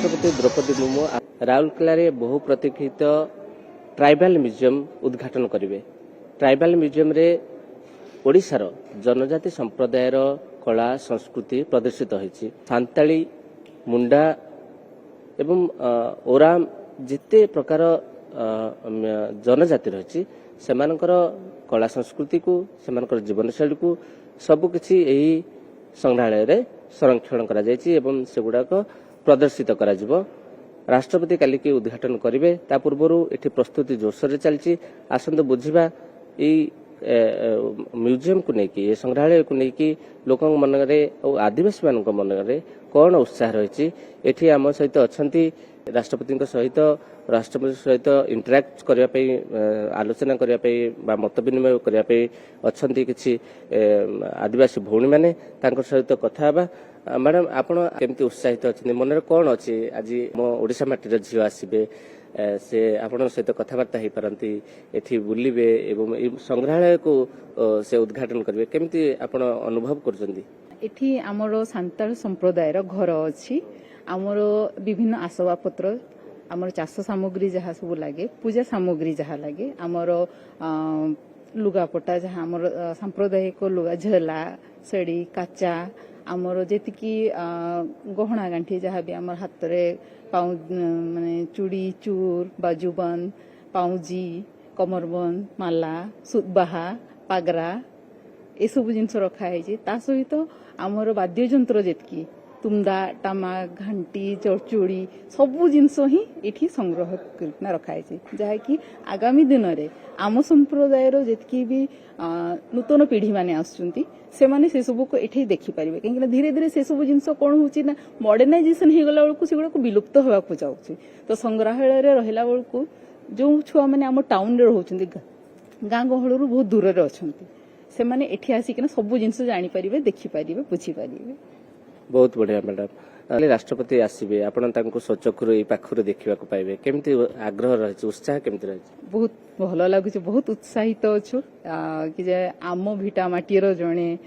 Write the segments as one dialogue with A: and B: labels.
A: राष्ट्रपति द्रौपदी मुर्मू राउरकेला रे बहु प्रतीक्षित ट्राइबल म्यूजियम उद्घाटन करेंगे। ट्राइबल म्यूजियम रे ओडिशार जनजाति संप्रदायर कला संस्कृति प्रदर्शित होइछि। सांताली मुंडा एवं ओराम जिते प्रकार जनजाति रही सेमानकर कला संस्कृति को सेमानकर जीवनशैली को सबकिछि एही संग्रहालय रे संरक्षण करा जायछि एवं सेगुडाक प्रदर्शित करा जिवो। राष्ट्रपति काली के उद्घाटन करेंगे। ता पूर्व एठी प्रस्तुति जोरसोर चलछि। आसंत बुझिबा ई म्यूजियम को लेकिन ये संग्रहालय को लेकिन लोकों मन में आदिवासी मान मन में कौन उत्साह रही। एठी आम सहित अच्छा राष्ट्रपति सहित राष्ट्रपति सहित इंटराक्ट करने आलोचना करने मत विनिमय करने अच्छा किसी आदिवासी भौणी मैंने सहित कथा बा। मैडम आपण केमती उत्साहित अच्छा मन में कौन अच्छी आज मो ओडिशा माटीर झील आसबे से आपण सहित कथबार्ता हो पारती एठी बुलिबे एवं संग्रहालय को से उद्घाटन करेंगे केमती आपण अनुभव करछन्ती?
B: एठी हमरो सांताल संप्रदायर घर अछि। आमर विभिन्न आसबाब पत्र आमर चाष सामग्री जहाँ सब लगे पूजा सामग्री जहाँ लगे आमर लुगापटा जहाँ आमर सांप्रदायिक लुगा झला सेड़ी काचा आमर जेतिकी गहना गांठी जहाँ भी आमर हाथ रे पाउ माने चूड़ी चूर बाजूबंद पाउजी कमरबंद माला सुतबाहा पागरा ए सब जिनस रखा है। ता सहित आमर वाद्य यंत्र जेतकी तुमदा टामा घंटी चरचुड़ी सबू जिनस ही एठी संग्रह करना रखा है जहाँ कि आगामी दिन में आम संप्रदायर जेतकी भी नूतन पीढ़ी माने आसुचंती से माने से सब को एठी देखि परिबे। कहीं धीरे धीरे से सब जिनस कौन होची ना मॉडर्नाइजेशन हो गला बेलू से गुड़ा विलुप्त होगा जाऊँगी। तो संग्रहालय रहा बेलू जो छुआ मैंने आम टाउन रे रहउचंती गाँ गहल बहुत दूर रे अछंती से माने एठी आसिक सब जिनस जानि परिबे देखि परिबे बुझी परिबे।
A: बहुत बढ़िया मैडम। राष्ट्रपति आसबे आपण तांको सचखुर ए पाखुर देखिबा को पाइबे केमती आग्रह रही उत्साह केमती रही? बहुत
B: भल लागुच बहुत उत्साहित अच्छु कि जे आम भिटा माटीर जणे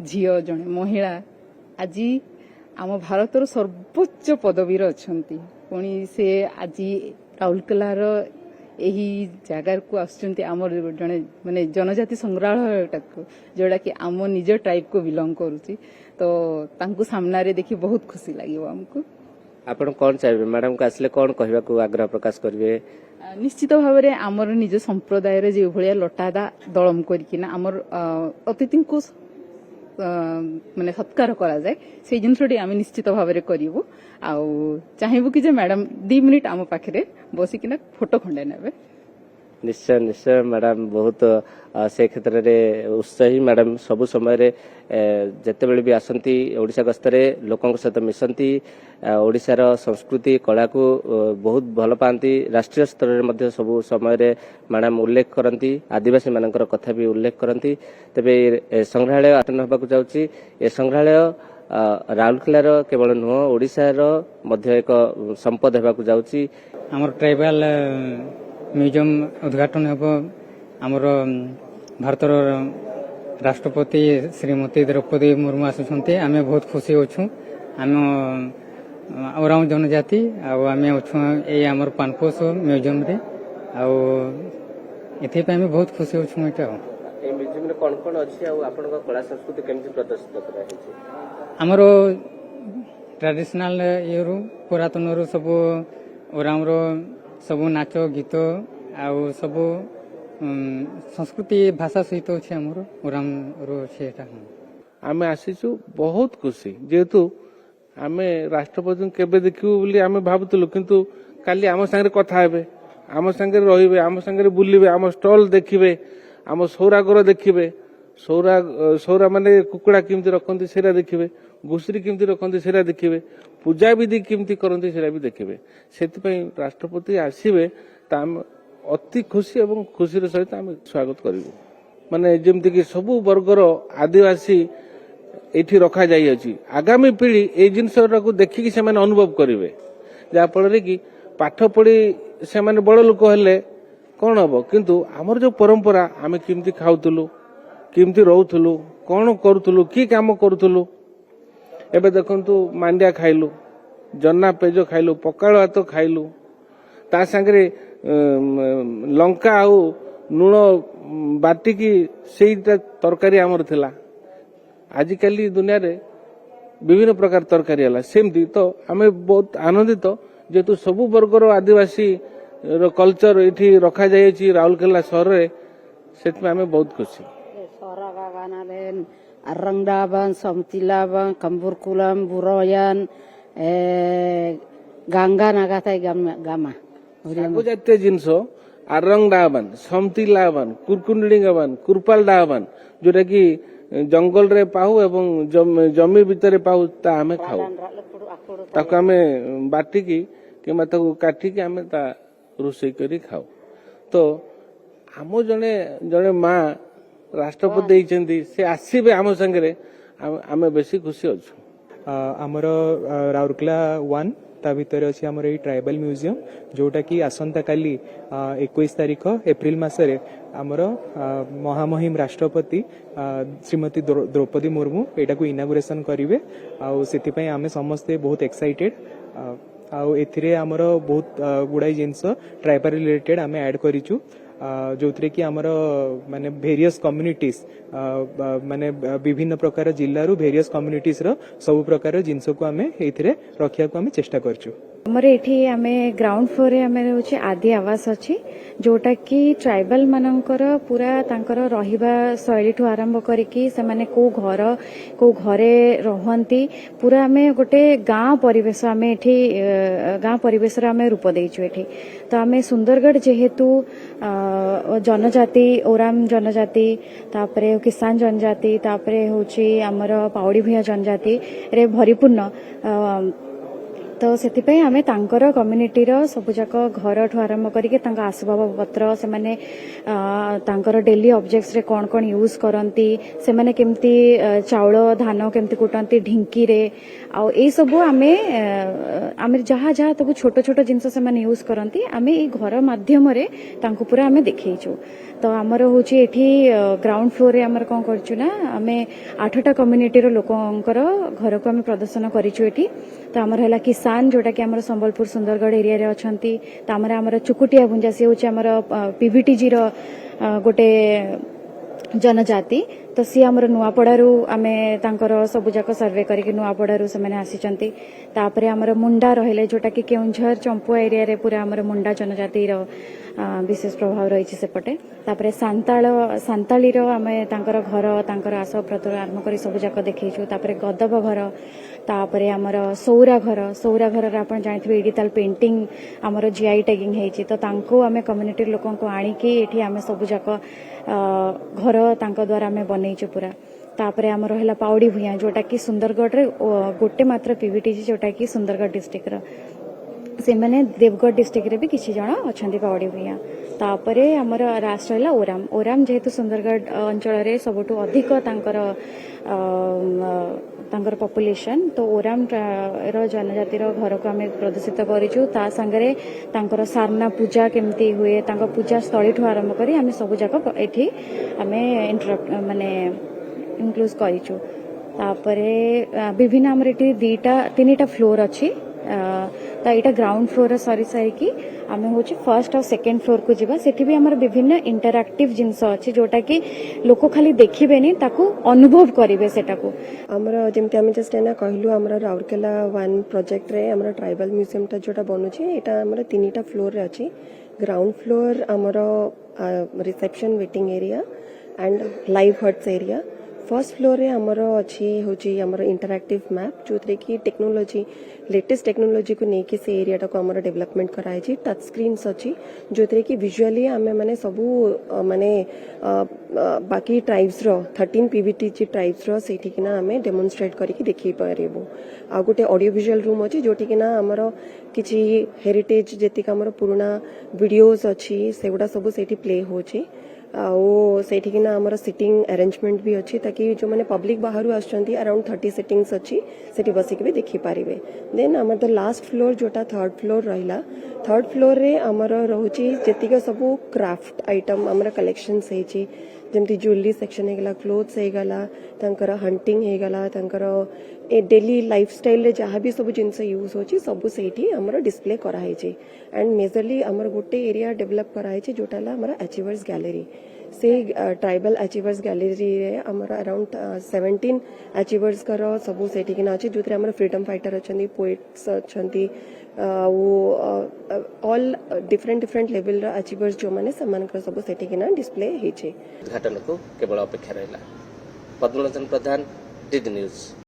B: झियो जणे महिला आज आम भारतर सर्वोच्च पदवीर अछंती पुणी से आज राउरकेलार यही जगार को आसुचंती आमर जणे माने जनजाति संग्रहालय जोड़ा कि आम निज ट्राइब को बिलोंग करूची। तो तांको सामना रे देखि बहुत खुशी लागिवो हमको।
A: आपण कोन चाहिबे मैडम को आसले कोन कहबा को आग्रह प्रकाश करिवे?
B: निश्चित भाव में आमर निज संप्रदाय रे जे भलिया लटादा दळम करिकिना आमर अतिथि को माने सत्कार करा जाए से जिनसटी आम निश्चित भाव में करिवो। आउ चाहिबो कि जे मैडम 2 मिनिट आम पाखरे बसिकिना फोटो खंडे नेबे।
A: निश्चय निश्चय मैडम बहुत से क्षेत्र में उत्साही मैडम सबु समय रे जते बेले भी आसंती ओडिशा गस्तरे लोकन सहित मिसंती ओडिशार संस्कृति कला को बहुत भल पाती। राष्ट्रीय स्तर रे मध्य सबु समय रे मैडम उल्लेख करती आदिवासी मानकर कथा भी उल्लेख करती। तबे संग्रहालय आटन होबाकु जाउची। ए संग्रहालय राउरकेलार केवल नुह ओडिशार मध्य एक संपद होबाकु जाउची।
C: हमर ट्राइबल म्यूजियम उद्घाटन हेब आमर भारतर राष्ट्रपति श्रीमती द्रौपदी मुर्मू आसुछन्ते आमे बहुत खुशी होछु। आम ओराम जनजाति आमे अछु ए आमर पानपोस म्यूजियम रे एथि पे आमे बहुत खुशी होछु। एटा
A: ए म्यूजियम रे कोन कोन अछि आ आपन को कला संस्कृति केमति प्रदर्शित करा हिचे?
C: आमर ट्रेडिशनल येरु पुरातन रु सब ओराम रो सब नाच गीत आउ सब संस्कृति भाषा सहित अच्छे आमर ओराम रोटा
D: आमे आसीचु बहुत खुशी जेहेतु आमे राष्ट्रपति केबे देखिबु बोली आमे भाबुतलु किंतु काली आम संगे कथा हेबे आम संगे रहिबे आम संगे बुलिबे आम स्टॉल देखिबे आम सौरागर देखिबे सौरा माने कुकुड़ा केमती रखंती सेरा देखिबे घुसरी केमती रखंती सेरा देखिबे पूजा विधि केमती करंती सेरा भी देखिबे। सेति पई राष्ट्रपति आसीबे ता अति खुशी एवं खुशी सहित आम स्वागत करिबु। माने जेमती कि सबु वर्गर आदिवासी एठी रखा जाई अछि। आगामी पीढ़ी ए जिनसरा को देखि से माने अनुभव करिवे जा फल कि पाठ पढ़ी से माने बड़ लोक हेले कोन हबो किंतु हमर जो परंपरा आमे केमती खाउतलु केमती रहउतलु कोन करूतलु की काम करूतलु एबे देखंतु मांडिया खाइलु जन्ना पेज खाइलु पकाळ भात खाइलु ता संगे लंका आउ लुण बाटिकी सेटा तरकारी आमर थिला आजिकल दुनिया रे विभिन्न प्रकार तरकारी है सेमती तो आम बहुत आनंदित जेतु सबु वर्गर आदिवासी कल्चर ये रखा जाए राउरकेला सहर से आम बहुत खुशी
E: Arangdaban, Somtilaban, Kamburkulam, Buroyan, Ganga Nagatai Gama.
D: सब जातीय जिनस आरंग डाबान समतिलाबान कुरकुंडलिंगाबान कुरपाल डाबान जोटा कि जंगल रे पाऊ एवं जमी भितर पाऊ ता आमे खाऊ ताको आमे बाटिकी किंबा ताको काटिकी आमे ता रोषेई करी खाऊ तो आम जने जने माँ राष्ट्रपति देइचंदी से आसीबे आम संगे आमे बेसी खुशी अछु
F: आमर राउरकेला 1 ता भितर अछि हमर ए ट्राइबल म्यूजियम जोटा कि आसंता काली 21 तारिख एप्रिल मासरे आमर महामहिम राष्ट्रपति श्रीमती द्रौपदी मुर्मू एटा को इनागुरेशन करिवे आ सेति पय आमे समस्ते बहुत एक्साइटेड आ एथिरे आमर बहुत गुडाई जिंस ट्राइबल रिलेटेड आमे ऐड करिचु जो कि आमर माने वेरियस कम्युनिटीज माने विभिन्न प्रकार जिल्लारू वेरियस कम्युनिटीज रो सब प्रकार जिंस को आमे एथिरे रखिया को आमे चेष्टा करचु
G: हमर एठी आमे ग्राउंड फ्लोर रे आमे होचे आदि आवास अछि जोटा कि ट्राइबल मानकर पूरा तांकर रहिबा शैली ठु आरंभ करिकि से माने को घरे रहंती पूरा आमे गोटे गां परिवेश आमे एठी गां परिवेश रे आमे रूप देइछु एठी तो आमे सुंदरगढ़ जेहेतु जनजाति ओराम जनजाति तापरे किसान जनजाति तापरे होची हमर पाउडी भुया जनजाति रे भरिपूर्ण तो सेतिपय आमे तांकर कम्युनिटी रो सबुजाक घर ठु आरंभ करिके तांका आसबाब पत्र से माने तांकर डेली ऑब्जेक्ट्स रे कोन कोन यूज करंती से माने केमती चाउल धान केमती कुटंती ढिंकी रे आ ए सब आमे जहा जहा तबु छोट छोट जिंस से माने यूज करंती आमे ए घर माध्यम रे तांको पूरा आमे देखैछु तो आमर होची एठी ग्राउंड फ्लोर रे आमर कोन करछु ना आमे 8टा कम्युनिटी रो लोकंकर घर को आमे प्रदर्शन करिछु एठी तो आमर हला किसान जोटा कि आमर संबलपुर सुंदरगढ़ एरिया रे अछंती तामरे आमर चुकुटिया भुंजा से होची आमर पीवीटीजी रो गोटे जनजाति तो सी आमर नुआपड़ारू आमे तांकर सबुजाक सर्वे करके नुआपड़ारू से माने आसीचंती तापरे आमर मुंडा रहले जोटा कि केउंझर चंपुआ एरिया रे पूरा आमर मुंडा जनजाति रो विशेष प्रभाव रही सेपटे तापरे सांताली रो आमे तांकर घर तांकर आसपत्र आरंभ करी सबुजाक देखैछु तापरे गदब घर तापरे आमर सौरा घर रे आपण जानिथिबे एडिटल पेंटिंग आमर जीआई टैगिंग हेछि तो तांको आमे कम्युनिटी लोकन को आनी कि एठी आमे सबुजाक घर तांको द्वारा आमे बनैछु पूरा तापरे आमर हला पाउडी भुया जोटा कि सुंदरगढ़ रे गोटे मात्र पीवीटीजी जोटा कि सुंदरगढ़ डिस्ट्रिक्ट रो से माने देवगढ़ डिस्ट्रिक्ट रे भी किछि जण अछंती पाउडी भुया तापरे आमर राष्ट्र हला ओराम जेहेतु सुंदरगढ़ अंचल रे सबटु अधिक तांकर पॉपुलेशन तो ओराम रो जनजाति रो घर को आमे प्रदर्शित करिछु ता संगरे तांकर सारना पूजा केमती हुए तांकर पूजा स्थली ठु आरंभ करी आमे सब जाक एठी आमे इंटरप्ट माने इंक्लूड करिछु तापरे विभिन्न हमर एठी 3टा फ्लोर अछि ता एटा ग्राउंड फ्लोर सरी सारी की आमे होची फर्स्ट और सेकंड फ्लोर को जिबा सेठी भी हमर विभिन्न इंटरैक्टिव जिंस अछि जोटा कि लोक खाली देखिबेनी ताको अनुभव करिवे सेटा को
H: हमर जेमते हम जस्ट एना कहलु हमर राउरकेला 1 प्रोजेक्ट रे हमर ट्राइबल म्यूजियम ता जोटा बनुची एटा हमर 3टा फ्लोर रे अछि ग्राउंड फ्लोर हमर reception waiting area and live huts area first floor रे हमर अछि होची हमर इंटरैक्टिव मैप जोतरे की टेक्नोलॉजी लेटेस्ट टेक्नोलॉजी को नेकी से एरिया को हमर डेवलपमेंट कराई छी टच स्क्रीन्स अछि जोतरे की विजुअली हमें माने सबु माने बाकी ट्राइब्स रो 13 पीवीटीजी ट्राइब्स रो सेठी किना हमें डेमोन्स्ट्रेट करके देखि पारेबो आ गोटे ऑडियो विजुअल रूम अछि जोठी किना हमर किछि हेरिटेज जेतिक हमर पुराना वीडियोस अछि सेगुडा सब सेठी प्ले होछि आउ सेठी किना हमर सिटिंग अरेंजमेंट भी अछि ताकि जो माने पब्लिक बाहरु आछंती अराउंड 30 सिटिंग्स अछि सेठी बसिक भी देखि पारिबे देन हमर द लास्ट फ्लोर जोटा थर्ड फ्लोर रहिला थर्ड फ्लोर रे हमर रहउची जेतिक सब क्राफ्ट आइटम हमर कलेक्शंस हेची ଯେମିତି ଜୁଏଲେରୀ ସେକ୍ସନ ହେଇଗଲା, କ୍ଲୋଥ୍ସ ହେଇଗଲା, ତାଙ୍କର ହଣ୍ଟିଂ ହେଇଗଲା, ତାଙ୍କର ଏ ଡେଲି ଲାଇଫଷ୍ଟାଇଲରେ ଯାହା ବି ସବୁ ଜିନିଷ ୟୁଜ୍ ହେଉଛି ସବୁ ସେଇଠି ଆମର ଡିସପ୍ଲେ କରାହେଇଛି। ଆଣ୍ଡ ମେଜରଲି ଆମର ଗୋଟେ ଏରିଆ ଡେଭଲପ୍ କରାହେଇଛି ଯୋଉଟା ହେଲା ଆମର ଆଚିଭର୍ସ ଗ୍ୟାଲେରୀ। ସେ ଟ୍ରାଇବାଲ ଆଚିଭର୍ସ ଗ୍ୟାଲେରୀରେ ଆମର ଆରାଉଣ୍ଡ 17 ଆଚିଭର୍ସଙ୍କର ସବୁ ସେଠିକିନା ଅଛି, ଯୋଉଥିରେ ଆମର ଫ୍ରିଡମ ଫାଇଟର ଅଛନ୍ତି, ପୋଏଟ୍ସ ଅଛନ୍ତି, ଆଉ ଅଲ୍ ଡିଫରେଣ୍ଟ ଲେଭେଲର ଆଚିଭର୍ସ ଯୋଉମାନେ ସେମାନଙ୍କର ସବୁ ସେଠିକିନା ଡିସପ୍ଲେ ହେଇଛି।
A: ଉଦ୍ଘାଟନକୁ କେବଳ ଅପେକ୍ଷା ରହିଲା। ପଦ୍ମଲୋଚନ ପ୍ରଧାନ, ଡିଡି ନ୍ୟୁଜ୍।